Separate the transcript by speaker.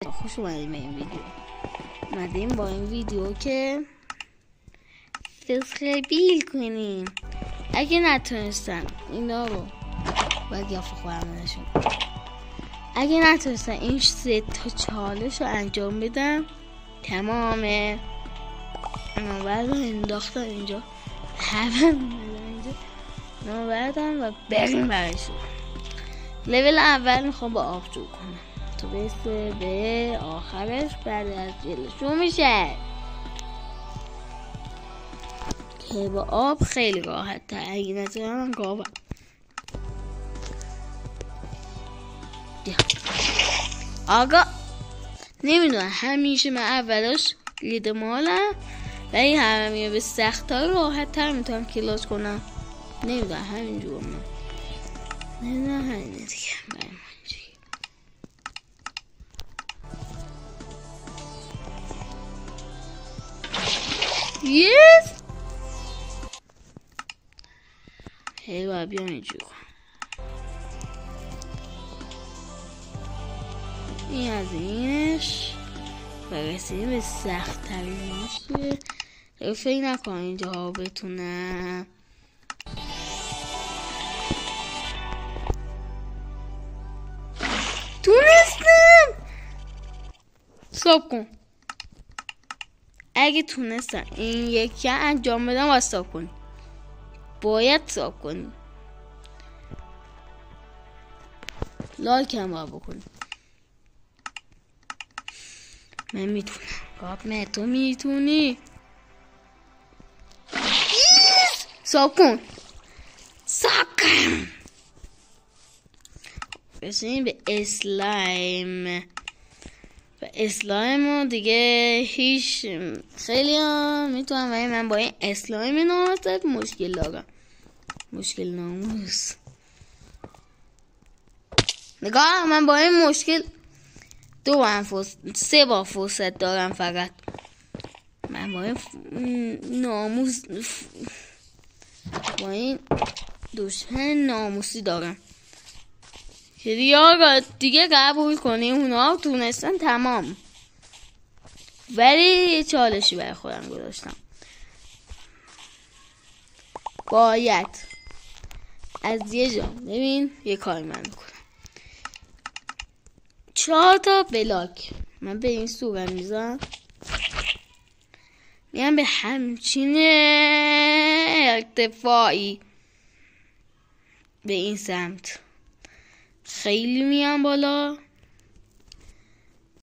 Speaker 1: خوش اومدیم به این ویدیو. اومدیم با این ویدیو که تسخیل کنیم. اگه نتونستن اینا رو باید یافت خورمونشون، اگه نتونستن این 3 تا چالش رو انجام بدم تمامه. اما بعد انداختم اینجا، همه اینجا اما بعدم و بریم برشون. لول اول میخوام با آب شروع کنم تو برسه به آخرش، بعد از جلوشون میشه که با آب خیلی راحت تر. اگه نتونم گاوم آقا نمیدونم، همیشه من اولش لید مالم و این همه میره به سخت ها راحت تر میتونم کلاس کنم. نمیدونم همینجور من نمیدونم همینه دیگه. یس هی باید بیام اینجور. این از اینش برسیم به سخت ترین ماشه. فکر نکنم اینجا بتونم. تونستم. ساب کن. اگه تونستم این یکی انجام بدم باید ساب کنی، باید ساب کنی، لایک هم باید بکنی. من میتونم. قابل تو میتونی. ساب کن. ساب کن. بسیم به اسلایم. و اسلایم دیگه هیچ خیلی میتونم، ولی من با این اسلایم ناموس مشکل دارم. مشکل ناموس. نگاه من با این مشکل 3 بار فرصت دارم فقط. من با این ناموس با این دشمن ناموسی دارم که دیگه قبول کنیم اونا تونستن تمام. ولی چالشی برای خودم گذاشتم. باید از یه جا ببین یه کاری من میکنم. 4 تا بلاک من به این صورت میذارم، میام به همچین ارتفاعی به این سمت خیلی میام بالا.